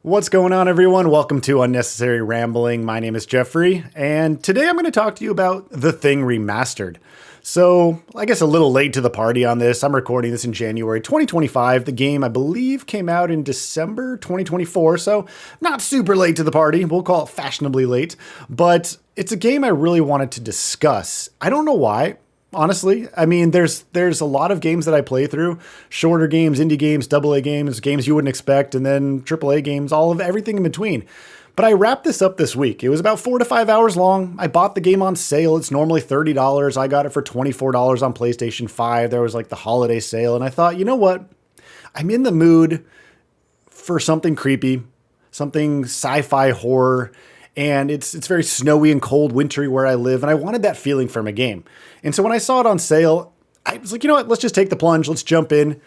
What's going on, everyone? Welcome to Unnecessary Rambling. My name is Jeffrey, and today I'm going to talk to you about The Thing Remastered. So, I guess a little late to the party on this. I'm recording this in January 2025. The game, I believe, came out in December 2024, so not super late to the party. We'll call it fashionably late, but it's a game I really wanted to discuss. I don't know why. Honestly, I mean, there's a lot of games that I play through, shorter games, indie games, AA games, games you wouldn't expect, and then AAA games, all of everything in between. But I wrapped this up this week. It was about 4 to 5 hours long. I bought the game on sale. It's normally $30. I got it for $24 on PlayStation 5. There was like the holiday sale, and I thought, you know what? I'm in the mood for something creepy, something sci-fi horror. And it's very snowy and cold, wintry where I live, and I wanted that feeling from a game. And so when I saw it on sale, I was like, you know what, let's just take the plunge, let's jump in.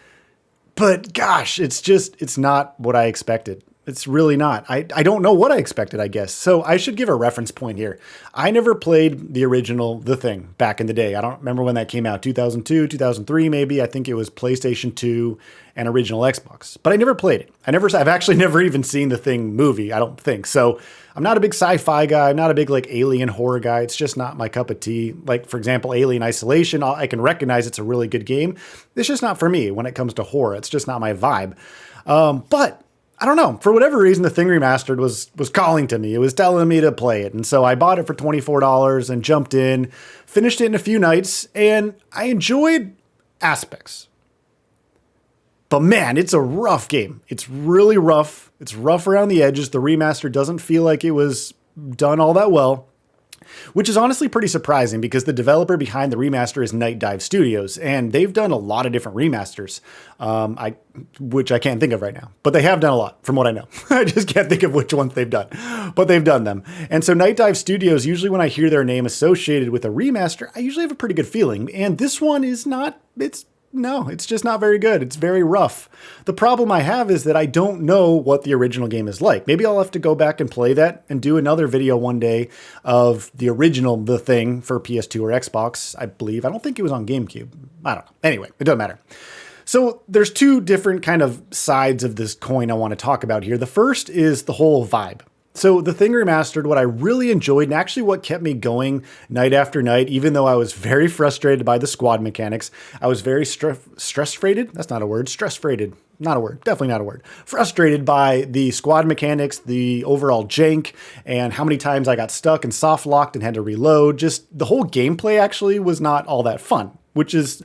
But gosh, it's not what I expected. It's really not. I don't know what I expected, I guess. So I should give a reference point here. I never played the original The Thing back in the day. I don't remember when that came out, 2002, 2003 maybe. I think it was PlayStation 2 and original Xbox. But I never played it. I've actually never even seen The Thing movie, I don't think. So I'm not a big sci-fi guy. I'm not a big like alien horror guy. It's just not my cup of tea. Like, for example, Alien Isolation, I can recognize it's a really good game. It's just not for me when it comes to horror. It's just not my vibe. But I don't know. For whatever reason, The Thing Remastered was calling to me. It was telling me to play it. And so I bought it for $24 and jumped in, finished it in a few nights, and I enjoyed aspects. But man, it's a rough game. It's really rough. It's rough around the edges. The remaster doesn't feel like it was done all that well, which is honestly pretty surprising because the developer behind the remaster is Night Dive Studios, and they've done a lot of different remasters, which I can't think of right now. But they have done a lot, from what I know. I just can't think of which ones they've done, but they've done them. And so Night Dive Studios, usually when I hear their name associated with a remaster, I usually have a pretty good feeling. And this one is not, it's just not very good. It's very rough. The problem I have is that I don't know what the original game is like. Maybe I'll have to go back and play that and do another video one day of the original The Thing for PS2 or Xbox, I believe. I don't think it was on GameCube. I don't know. Anyway, it doesn't matter. So there's two different kind of sides of this coin I want to talk about here. The first is the whole vibe. So The Thing Remastered, what I really enjoyed, and actually what kept me going night after night, even though I was very frustrated by the squad mechanics, I was very stress-frated. That's not a word. Stress-frated. Not a word. Definitely not a word. Frustrated by the squad mechanics, the overall jank, and how many times I got stuck and soft-locked and had to reload. Just the whole gameplay actually was not all that fun, which is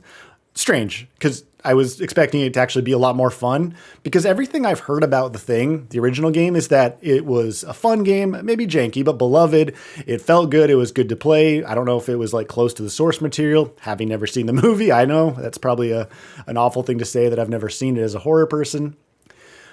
strange because I was expecting it to actually be a lot more fun, because everything I've heard about The Thing, the original game, is that it was a fun game, maybe janky, but beloved. It felt good. It was good to play. I don't know if it was like close to the source material. Having never seen the movie, I know that's probably an awful thing to say that I've never seen it as a horror person.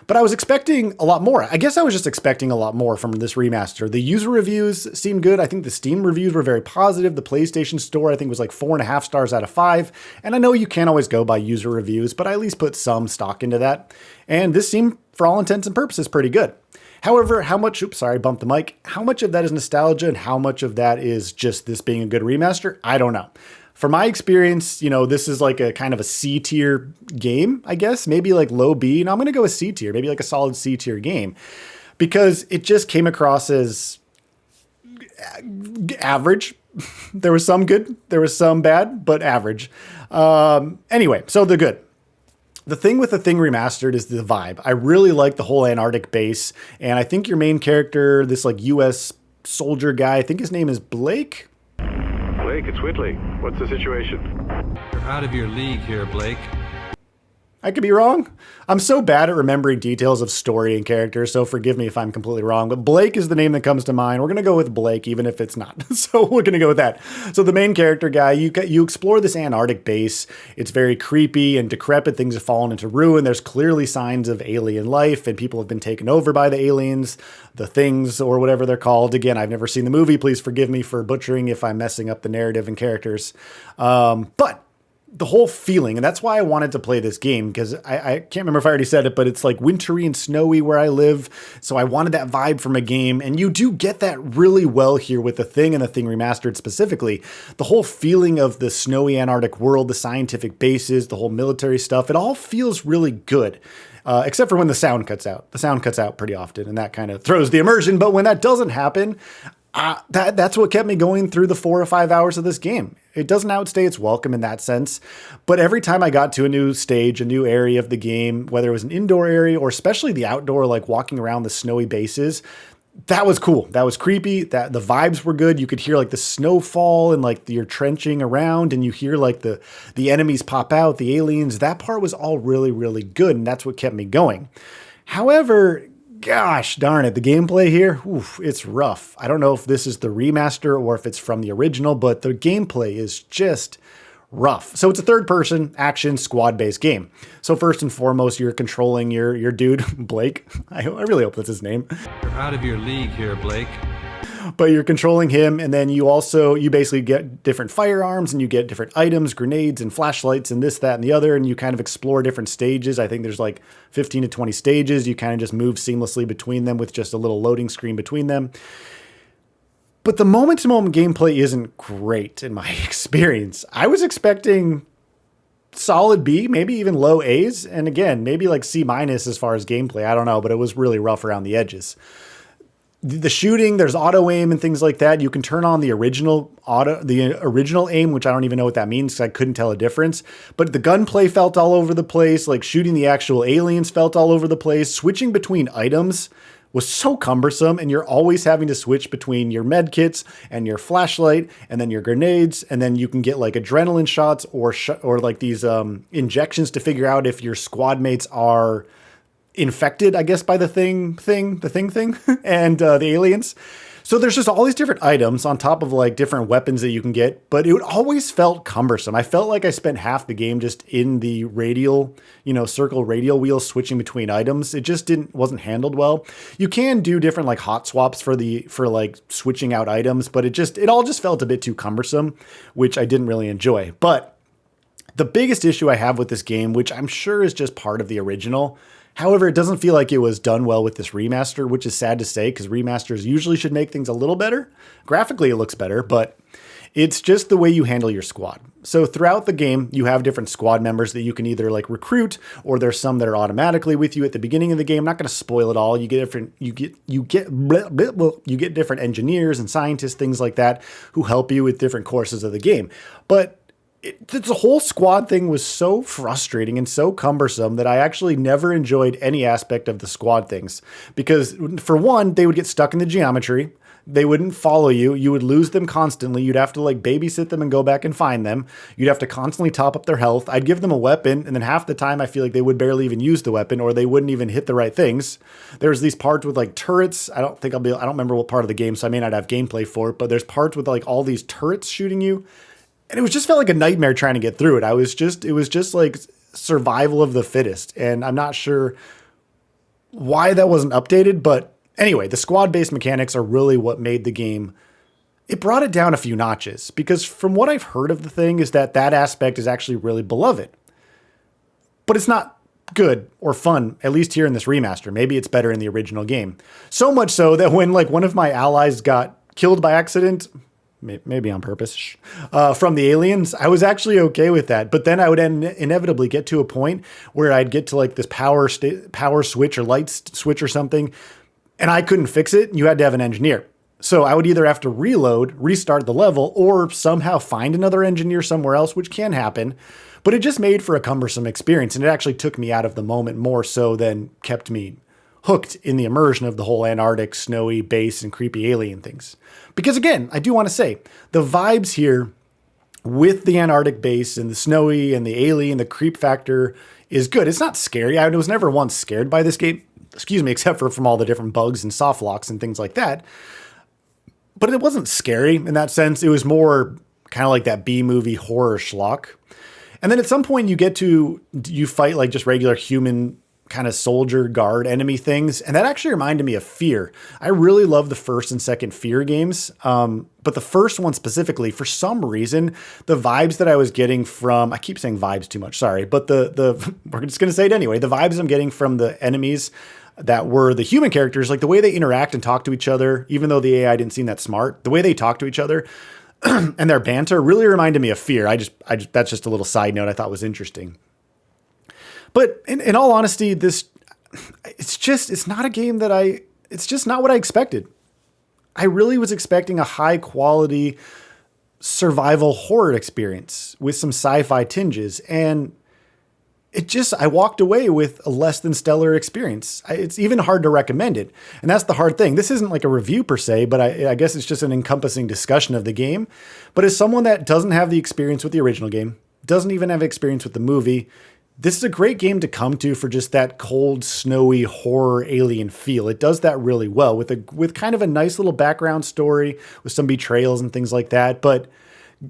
But I was expecting a lot more. I guess I was just expecting a lot more from this remaster. The user reviews seemed good. I think the Steam reviews were very positive. The PlayStation Store, I think, was like 4.5 stars out of 5. And I know you can't always go by user reviews, but I at least put some stock into that. And this seemed, for all intents and purposes, pretty good. However, bumped the mic. How much of that is nostalgia and how much of that is just this being a good remaster? I don't know. From my experience, this is like a kind of a C tier game, I guess, maybe like low B. And I'm going to go with C tier, maybe like a solid C tier game, because it just came across as average. There was some good, there was some bad, but average. Anyway, so the good. The thing with The Thing Remastered is the vibe. I really like the whole Antarctic base. And I think your main character, this like US soldier guy, I think his name is Blake. Blake, it's Whitley. What's the situation? You're out of your league here, Blake. I could be wrong. I'm so bad at remembering details of story and characters, so forgive me if I'm completely wrong. But Blake is the name that comes to mind. We're going to go with Blake, even if it's not. So we're going to go with that. So the main character guy, you explore this Antarctic base. It's very creepy and decrepit. Things have fallen into ruin. There's clearly signs of alien life, and people have been taken over by the aliens, the things, or whatever they're called. Again, I've never seen the movie. Please forgive me for butchering if I'm messing up the narrative and characters. But the whole feeling, and that's why I wanted to play this game, because I can't remember if I already said it, but it's like wintry and snowy where I live. So I wanted that vibe from a game, and you do get that really well here with The Thing and The Thing Remastered specifically. The whole feeling of the snowy Antarctic world, the scientific bases, the whole military stuff, it all feels really good. except for when the sound cuts out. The sound cuts out pretty often, and that kind of throws the immersion. But when that doesn't happen, that's what kept me going through the 4 or 5 hours of this game. It doesn't outstay its welcome in that sense. But every time I got to a new stage, a new area of the game, whether it was an indoor area or especially the outdoor, like walking around the snowy bases, that was cool. That was creepy. That the vibes were good. You could hear like the snowfall and like you're trenching around and you hear like the enemies pop out, the aliens. That part was all really, really good. And that's what kept me going. However, gosh darn it, the gameplay here, it's rough. I don't know if this is the remaster or if it's from the original, but the gameplay is just rough. So it's a third-person action squad-based game. So first and foremost, you're controlling your dude, Blake. I really hope that's his name. You're out of your league here, Blake. But you're controlling him, and then you basically get different firearms, and you get different items, grenades, and flashlights, and this, that, and the other, and you kind of explore different stages. I think there's like 15 to 20 stages. You kind of just move seamlessly between them with just a little loading screen between them. But the moment-to-moment gameplay isn't great in my experience. I was expecting solid B, maybe even low A's, and again, maybe like C- as far as gameplay. I don't know, but it was really rough around the edges. The shooting, there's auto aim and things like that. You can turn on the original aim, which I don't even know what that means because I couldn't tell a difference. But the gunplay felt all over the place. Like shooting the actual aliens felt all over the place. Switching between items was so cumbersome, and you're always having to switch between your med kits and your flashlight and then your grenades, and then you can get like adrenaline shots or like these injections to figure out if your squad mates are infected, I guess, by the thing and the aliens. So there's just all these different items on top of like different weapons that you can get, but it always felt cumbersome. I felt like I spent half the game just in the radial, circle radial wheel switching between items. It just wasn't handled well. You can do different like hot swaps for like switching out items, but it all just felt a bit too cumbersome, which I didn't really enjoy. But the biggest issue I have with this game, which I'm sure is just part of the original, however, it doesn't feel like it was done well with this remaster, which is sad to say because remasters usually should make things a little better. Graphically, it looks better, but it's just the way you handle your squad. So throughout the game, you have different squad members that you can either like recruit, or there's some that are automatically with you at the beginning of the game. I'm not going to spoil it all. You get different engineers and scientists, things like that, who help you with different courses of the game. But the whole squad thing was so frustrating and so cumbersome that I actually never enjoyed any aspect of the squad things. Because for one, they would get stuck in the geometry. They wouldn't follow you. You would lose them constantly. You'd have to like babysit them and go back and find them. You'd have to constantly top up their health. I'd give them a weapon, and then half the time I feel like they would barely even use the weapon, or they wouldn't even hit the right things. There's these parts with like turrets. I don't remember what part of the game, so I may not have gameplay for it, but there's parts with like all these turrets shooting you. And it was just felt like a nightmare trying to get through it. It was just like survival of the fittest. And I'm not sure why that wasn't updated. But anyway, the squad-based mechanics are really what made the game. It brought it down a few notches. Because from what I've heard of the thing is that aspect is actually really beloved. But it's not good or fun, at least here in this remaster. Maybe it's better in the original game. So much so that when like one of my allies got killed by accident, maybe on purpose, from the aliens, I was actually okay with that. But then I would inevitably get to a point where I'd get to like this power switch or light switch or something, and I couldn't fix it. You had to have an engineer. So I would either have to reload, restart the level, or somehow find another engineer somewhere else, which can happen. But it just made for a cumbersome experience, and it actually took me out of the moment more so than kept me hooked in the immersion of the whole Antarctic snowy base and creepy alien things. Because again, I do want to say the vibes here with the Antarctic base and the snowy and the alien, the creep factor is good. It's not scary. I was never once scared by this game, except for from all the different bugs and soft locks and things like that. But it wasn't scary in that sense. It was more kind of like that B-movie horror schlock. And then at some point you fight like just regular human kind of soldier guard enemy things. And that actually reminded me of Fear. I really love the first and second Fear games. But the first one specifically, for some reason, the vibes that I was getting from, I keep saying vibes too much, sorry, but we're just going to say it anyway. The vibes I'm getting from the enemies that were the human characters, like the way they interact and talk to each other, even though the AI didn't seem that smart, the way they talk to each other and their banter really reminded me of Fear. That's just a little side note I thought was interesting. But in all honesty, this it's not a game that it's just not what I expected. I really was expecting a high quality survival horror experience with some sci-fi tinges. And I walked away with a less than stellar experience. It's even hard to recommend it. And that's the hard thing. This isn't like a review per se, but I guess it's just an encompassing discussion of the game. But as someone that doesn't have the experience with the original game, doesn't even have experience with the movie, this is a great game to come to for just that cold, snowy horror alien feel. It does that really well with kind of a nice little background story with some betrayals and things like that. But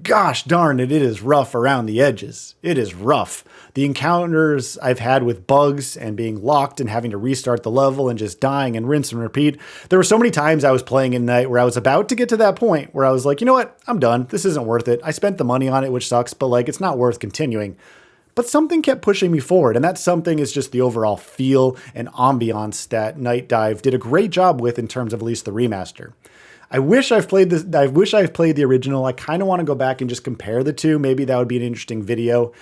gosh darn it is rough around the edges. It is rough. The encounters I've had with bugs and being locked and having to restart the level and just dying and rinse and repeat. There were so many times I was playing at night where I was about to get to that point where I was like, you know what? I'm done. This isn't worth it. I spent the money on it, which sucks, but like, it's not worth continuing. But something kept pushing me forward, and that something is just the overall feel and ambiance that Night Dive did a great job with in terms of at least the remaster. I wish I've played this. I wish I've played the original. I kind of want to go back and just compare the two. Maybe that would be an interesting video.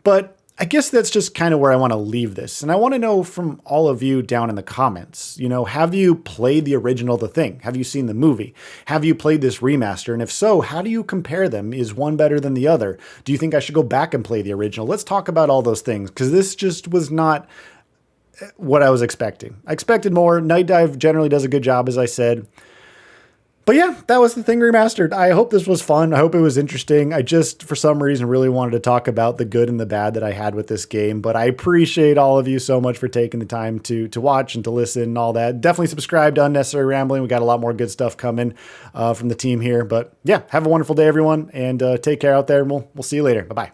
But I guess that's just kind of where I want to leave this. And I want to know from all of you down in the comments, have you played the original The Thing? Have you seen the movie? Have you played this remaster? And if so, how do you compare them? Is one better than the other? Do you think I should go back and play the original? Let's talk about all those things, because this just was not what I was expecting. I expected more. Night Dive generally does a good job, as I said. But yeah, that was The Thing Remastered. I hope this was fun. I hope it was interesting. I just, for some reason, really wanted to talk about the good and the bad that I had with this game. But I appreciate all of you so much for taking the time to watch and to listen and all that. Definitely subscribe to Unnecessary Rambling. We got a lot more good stuff coming from the team here. But yeah, have a wonderful day, everyone. And take care out there. And we'll see you later. Bye-bye.